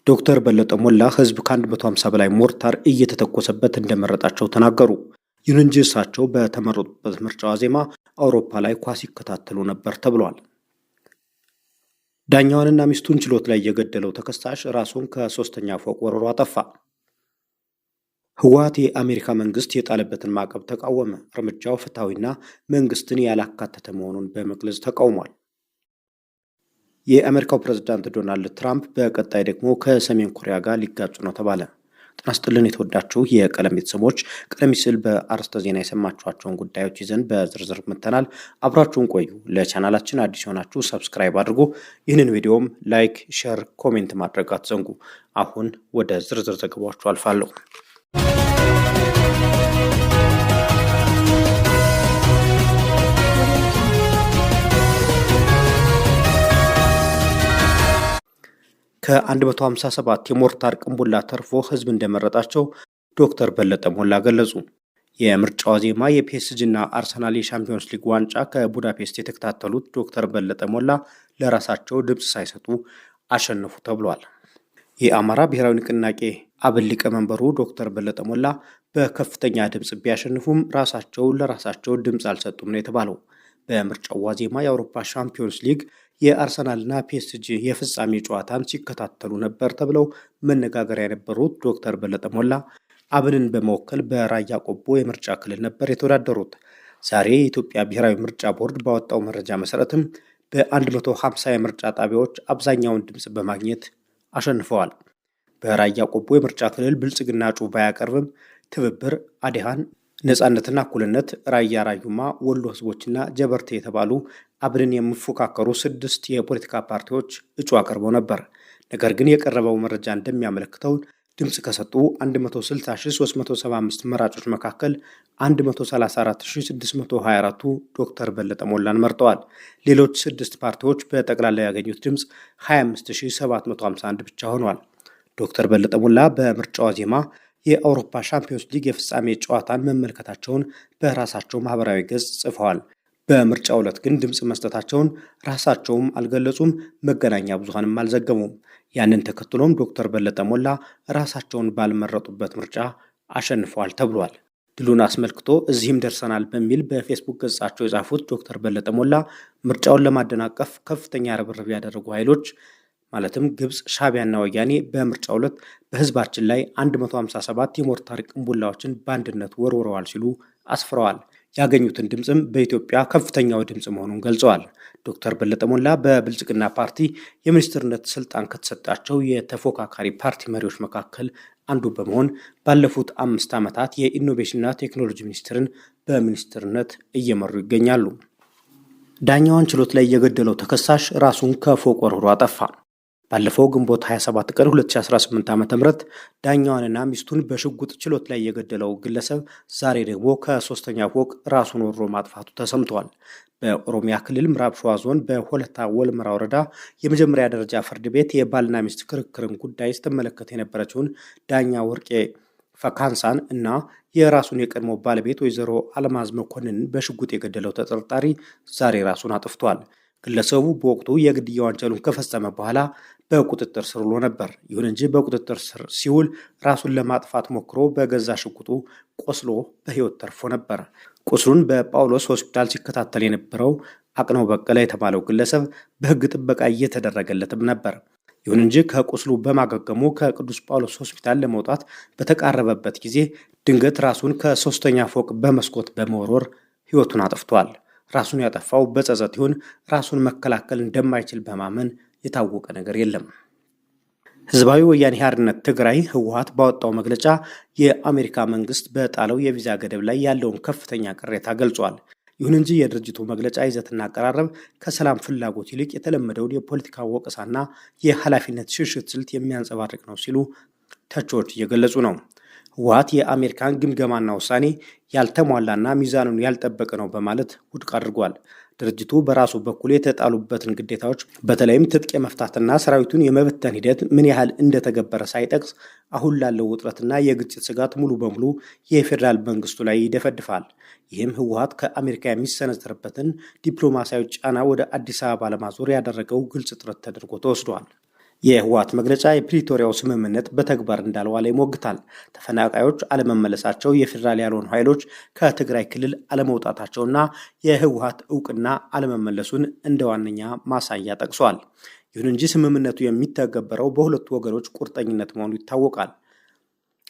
ዶክተር በለጠ ሞላ ህዝብ ከ150 በላይ ሞርታር እየተተኮሰበት እንደመረጣቸው ተናገሩ። ይሁን እንጂ እሳቸው በተመረጡበት ምርጫ ዋዜማ አውሮፓ ላይ ኳስ ይከታተሉ ነበር ተብሏል። ዳኛዋንና ሚስቱን ችሎት ላይ የገደለው ተከሳሽ ራሱን ከ3ኛ ፎቅ ወርውሮ አጠፋ። ህወሓት የአሜሪካ መንግስት የጣለበትን ማዕቀብ ተቃወመ። እርምጃው ፍትሐዊና መንግስትን ያላካተተ መሆኑን በመግለጽ ተቃውሟል። የአሜሪካው ፕሬዝዳንት ዶናልድ ትራምፕ በቀጣይ ደግሞ ከሰሜን ኮሪያ ጋር ሊጋጩ ነው ተባለ። ጤና ይስጥልን የተወዳችሁ የቀለም ቤተሰቦች፣ ቀደም ሲል በአርዕስተ ዜና የሰማችኋቸውን ጉዳዮች ይዘን በዝርዝር መጥተናል። አብራችሁን ቆዩ። ለቻናላችን አዲስ የሆናችሁ ሰብስክራይብ አድርጉ። ይህንን ቪዲዮም ላይክ፣ ሼር፣ ኮሜንት ማድረግ አትዘንጉ። አሁን ወደ ዝርዝር ዘገባዎቹ አልፋለሁ። ከ157 የሞርታር ቅንቡላ ተርፎ ህዝብ እንደመረጣቸው ዶክተር በለጠ ሞላ ገለጹ። የምርጫ ዋዜማ የፒኤስጂና አርሰናል የሻምፒዮንስ ሊግ ዋንጫ ከቡዳፔስት የተከታተሉት ዶክተር በለጠ ሞላ ለራሳቸው ድምፅ ሳይሰጡ አሸነፉ ተብሏል። የአማራ ብሔራዊ ንቅናቄ አብን ሊቀመንበሩ ዶክተር በለጠ ሞላ በከፍተኛ ድምፅ ቢያሸንፉም ራሳቸው ለራሳቸው ድምፅ አልሰጡም ነው የተባለው። በምርጫው ዋዜማ የአውሮፓ ሻምፒዮንስ ሊግ የአርሰናልና ፒኤስጂ የፍጻሜ ጨዋታን ሲከታተሉ ነበር ተብለው መነጋገሪያ የነበሩት ዶክተር በለጠ ሞላ አብንን በመወከል በራያ ቆቦ የምርጫ ክልል ነበር የተወዳደሩት። ዛሬ የኢትዮጵያ ብሔራዊ ምርጫ ቦርድ ባወጣው መረጃ መሰረትም በ150 የምርጫ ጣቢያዎች አብዛኛውን ድምፅ በማግኘት አሸንፈዋል። በራያ ቆቦ የምርጫ ክልል ብልጽግና እጩ ባያቀርብም ትብብር፣ አዲሃን፣ ነጻነትና እኩልነት፣ ራያ ራዩማ፣ ወሎ ህዝቦችና ጀበርቴ የተባሉ አብንን የሚፎካከሩ 6 የፖለቲካ ፓርቲዎች እጩ አቅርበው ነበር። ነገር ግን የቀረበው መረጃ እንደሚያመለክተው ድምፅ ከሰጡ 160375 መራጮች መካከል 134624ቱ ዶክተር በለጠ ሞላን መርጠዋል። ሌሎች 6 ፓርቲዎች በጠቅላላ ያገኙት ድምፅ 25751 ብቻ ሆኗል። ዶክተር በለጠ ሞላ በምርጫ ዋዜማ የአውሮፓ ሻምፒዮንስ ሊግ የፍጻሜ ጨዋታን መመልከታቸውን በራሳቸው ማህበራዊ ገጽ ጽፈዋል። በምርጫው ዕለት ግን ድምፅ መስጠታቸውን ራሳቸውም አልገለጹም፣ መገናኛ ብዙሃንም አልዘገቡም። ያንን ተከትሎም ዶክተር በለጠ ሞላ ራሳቸውን ባልመረጡበት ምርጫ አሸንፈዋል ተብሏል። ድሉን አስመልክቶ እዚህም ደርሰናል በሚል በፌስቡክ ገጻቸው የጻፉት ዶክተር በለጠ ሞላ ምርጫውን ለማደናቀፍ ከፍተኛ ርብርብ ያደረጉ ኃይሎች ማለትም ግብፅ፣ ሻቢያና ወያኔ በምርጫው ዕለት በህዝባችን ላይ 157 የሞርታር ቅንቡላዎችን በአንድነት ወርውረዋል ሲሉ አስፍረዋል። ያገኙትን ድምፅም በኢትዮጵያ ከፍተኛው ድምፅ መሆኑን ገልጸዋል። ዶክተር በለጠ ሞላ በብልጽግና ፓርቲ የሚኒስትርነት ስልጣን ከተሰጣቸው የተፎካካሪ ፓርቲ መሪዎች መካከል አንዱ በመሆን ባለፉት 5 ዓመታት የኢኖቬሽንና ቴክኖሎጂ ሚኒስትርን በሚኒስትርነት እየመሩ ይገኛሉ። ዳኛዋን ችሎት ላይ የገደለው ተከሳሽ ራሱን ከፎቅ ወርውሮ አጠፋ። ባለፈው ግንቦት 27 ቀን 2018 ዓ.ም ዳኛዋንና ሚስቱን በሽጉጥ ችሎት ላይ የገደለው ግለሰብ ዛሬ ደግሞ ከ3ኛ ፎቅ ራሱን ወርሮ ማጥፋቱ ተሰምቷል። በኦሮሚያ ክልል ምዕራብ ሸዋ ዞን በሆለታ ወልመራ ወረዳ የመጀመሪያ ደረጃ ፍርድ ቤት የባልና ሚስት ክርክርን ጉዳይ ስትመለከት የነበረችውን ዳኛ ወርቄ ፈካንሳን እና የራሱን የቀድሞ ባለቤት ወይዘሮ አልማዝ መኮንን በሽጉጥ የገደለው ተጠርጣሪ ዛሬ ራሱን አጥፍቷል። ግለሰቡ በወቅቱ የግድያ ወንጀሉን ከፈጸመ በኋላ በቁጥጥር ስር ውሎ ነበር። ይሁን እንጂ በቁጥጥር ስር ሲውል ራሱን ለማጥፋት ሞክሮ በገዛ ሽጉጡ ቆስሎ በሕይወት ተርፎ ነበር። ቁስሉን በጳውሎስ ሆስፒታል ሲከታተል የነበረው አቅነው በቀለ የተባለው ግለሰብ በሕግ ጥበቃ እየተደረገለትም ነበር። ይሁን እንጂ ከቁስሉ በማገገሙ ከቅዱስ ጳውሎስ ሆስፒታል ለመውጣት በተቃረበበት ጊዜ ድንገት ራሱን ከ3ኛ ፎቅ በመስኮት በመወርወር ሕይወቱን አጥፍቷል። ራሱን ያጠፋው በጸጸት ይሁን ራሱን መከላከል እንደማይችል በማመን የታወቀ ነገር የለም። ህዝባዊ ወያኔ ሓርነት ትግራይ ህወሓት ባወጣው መግለጫ የአሜሪካ መንግስት በጣለው የቪዛ ገደብ ላይ ያለውን ከፍተኛ ቅሬታ ገልጿል። ይሁን እንጂ የድርጅቱ መግለጫ ይዘትና አቀራረብ ከሰላም ፍላጎት ይልቅ የተለመደውን የፖለቲካ ወቀሳና የኃላፊነት ሽሽት ስልት የሚያንጸባርቅ ነው ሲሉ ተቺዎች እየገለጹ ነው። ህወሓት የአሜሪካን ግምገማና ውሳኔ ያልተሟላና ሚዛኑን ያልጠበቀ ነው በማለት ውድቅ አድርጓል። ድርጅቱ በራሱ በኩል የተጣሉበትን ግዴታዎች በተለይም ትጥቅ የመፍታትና ሰራዊቱን የመበተን ሂደት ምን ያህል እንደተገበረ ሳይጠቅስ አሁን ላለው ውጥረትና የግጭት ስጋት ሙሉ በሙሉ የፌዴራል መንግስቱ ላይ ይደፈድፋል። ይህም ህወሓት ከአሜሪካ የሚሰነዘርበትን ዲፕሎማሲያዊ ጫና ወደ አዲስ አበባ ለማዞር ያደረገው ግልጽ ጥረት ተደርጎ ተወስዷል። የህወሓት መግለጫ የፕሪቶሪያው ስምምነት በተግባር እንዳልዋለ ይሞግታል። ተፈናቃዮች አለመመለሳቸው፣ የፌዴራል ያልሆኑ ኃይሎች ከትግራይ ክልል አለመውጣታቸውና የህወሓት እውቅና አለመመለሱን እንደ ዋነኛ ማሳያ ጠቅሷል። ይሁን እንጂ ስምምነቱ የሚተገበረው በሁለቱ ወገኖች ቁርጠኝነት መሆኑ ይታወቃል።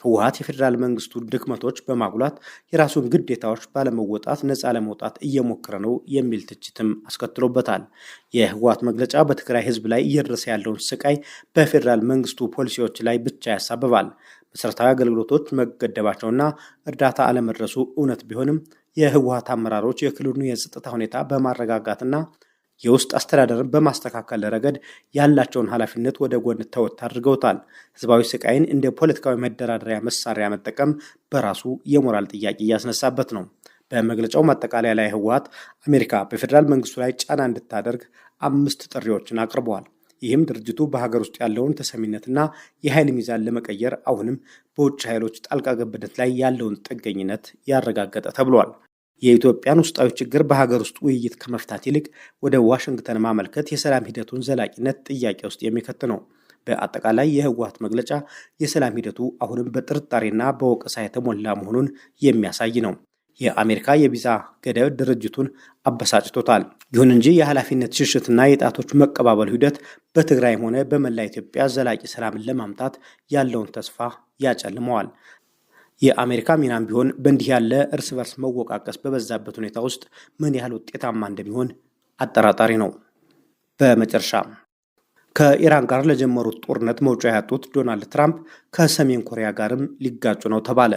ህወሓት የፌዴራል መንግስቱን ድክመቶች በማጉላት የራሱን ግዴታዎች ባለመወጣት ነፃ ለመውጣት እየሞከረ ነው የሚል ትችትም አስከትሎበታል። የህወሓት መግለጫ በትግራይ ህዝብ ላይ እየደረሰ ያለውን ስቃይ በፌዴራል መንግስቱ ፖሊሲዎች ላይ ብቻ ያሳብባል። መሰረታዊ አገልግሎቶች መገደባቸውና እርዳታ አለመድረሱ እውነት ቢሆንም የህወሓት አመራሮች የክልሉን የጸጥታ ሁኔታ በማረጋጋትና የውስጥ አስተዳደርን በማስተካከል ረገድ ያላቸውን ኃላፊነት ወደ ጎን ተወት አድርገውታል። ህዝባዊ ስቃይን እንደ ፖለቲካዊ መደራደሪያ መሳሪያ መጠቀም በራሱ የሞራል ጥያቄ እያስነሳበት ነው። በመግለጫው ማጠቃለያ ላይ ህወሓት አሜሪካ በፌዴራል መንግስቱ ላይ ጫና እንድታደርግ 5 ጥሪዎችን አቅርበዋል። ይህም ድርጅቱ በሀገር ውስጥ ያለውን ተሰሚነትና የኃይል ሚዛን ለመቀየር አሁንም በውጭ ኃይሎች ጣልቃ ገብነት ላይ ያለውን ጥገኝነት ያረጋገጠ ተብሏል። የኢትዮጵያን ውስጣዊ ችግር በሀገር ውስጥ ውይይት ከመፍታት ይልቅ ወደ ዋሽንግተን ማመልከት የሰላም ሂደቱን ዘላቂነት ጥያቄ ውስጥ የሚከት ነው። በአጠቃላይ የህወሓት መግለጫ የሰላም ሂደቱ አሁንም በጥርጣሬና በወቀሳ የተሞላ መሆኑን የሚያሳይ ነው። የአሜሪካ የቪዛ ገደብ ድርጅቱን አበሳጭቶታል። ይሁን እንጂ የኃላፊነት ሽሽትና የጣቶች መቀባበል ሂደት በትግራይም ሆነ በመላ ኢትዮጵያ ዘላቂ ሰላምን ለማምጣት ያለውን ተስፋ ያጨልመዋል። የአሜሪካ ሚናም ቢሆን በእንዲህ ያለ እርስ በርስ መወቃቀስ በበዛበት ሁኔታ ውስጥ ምን ያህል ውጤታማ እንደሚሆን አጠራጣሪ ነው። በመጨረሻ ከኢራን ጋር ለጀመሩት ጦርነት መውጫ ያጡት ዶናልድ ትራምፕ ከሰሜን ኮሪያ ጋርም ሊጋጩ ነው ተባለ።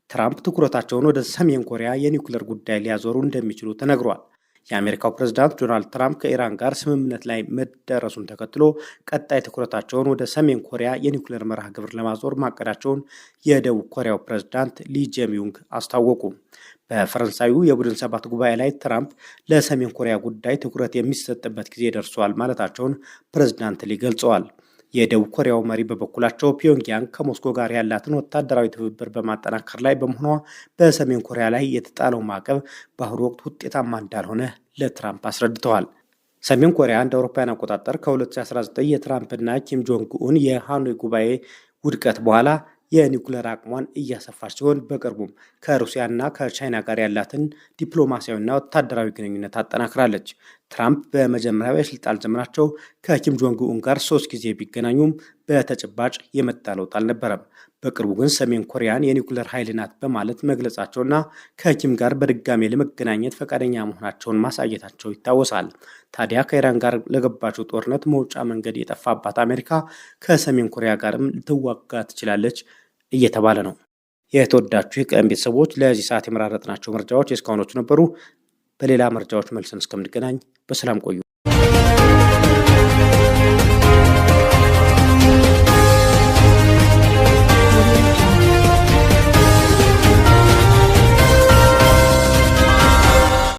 ትራምፕ ትኩረታቸውን ወደ ሰሜን ኮሪያ የኒውክሌር ጉዳይ ሊያዞሩ እንደሚችሉ ተነግሯል። የአሜሪካው ፕሬዝዳንት ዶናልድ ትራምፕ ከኢራን ጋር ስምምነት ላይ መደረሱን ተከትሎ ቀጣይ ትኩረታቸውን ወደ ሰሜን ኮሪያ የኒውክሌር መርሃ ግብር ለማዞር ማቀዳቸውን የደቡብ ኮሪያው ፕሬዝዳንት ሊ ጄሚዩንግ አስታወቁ። በፈረንሳዩ የቡድን 7 ጉባኤ ላይ ትራምፕ ለሰሜን ኮሪያ ጉዳይ ትኩረት የሚሰጥበት ጊዜ ደርሷል ማለታቸውን ፕሬዝዳንት ሊ ገልጸዋል። የደቡብ ኮሪያው መሪ በበኩላቸው ፒዮንግያንግ ከሞስኮ ጋር ያላትን ወታደራዊ ትብብር በማጠናከር ላይ በመሆኗ በሰሜን ኮሪያ ላይ የተጣለው ማዕቀብ በአሁኑ ወቅት ውጤታማ እንዳልሆነ ለትራምፕ አስረድተዋል። ሰሜን ኮሪያ እንደ አውሮፓውያን አቆጣጠር ከ2019 የትራምፕና ኪም ጆንግ ኡን የሃኖይ ጉባኤ ውድቀት በኋላ የኒውክሌር አቅሟን እያሰፋች ሲሆን በቅርቡም ከሩሲያና ከቻይና ጋር ያላትን ዲፕሎማሲያዊና ወታደራዊ ግንኙነት አጠናክራለች። ትራምፕ በመጀመሪያው የስልጣን ዘመናቸው ከኪም ጆንግ ኡን ጋር 3 ጊዜ ቢገናኙም በተጨባጭ የመጣ ለውጥ አልነበረም። በቅርቡ ግን ሰሜን ኮሪያን የኒውክሌር ኃይል ናት በማለት መግለጻቸውና ከኪም ጋር በድጋሜ ለመገናኘት ፈቃደኛ መሆናቸውን ማሳየታቸው ይታወሳል። ታዲያ ከኢራን ጋር ለገባችው ጦርነት መውጫ መንገድ የጠፋባት አሜሪካ ከሰሜን ኮሪያ ጋርም ልትዋጋ ትችላለች እየተባለ ነው። የተወዳችሁ የቀን ቤተሰቦች ለዚህ ሰዓት የመራረጥናቸው መረጃዎች የእስካሁኖቹ ነበሩ። በሌላ መረጃዎች መልሰን እስከምንገናኝ በሰላም ቆዩ።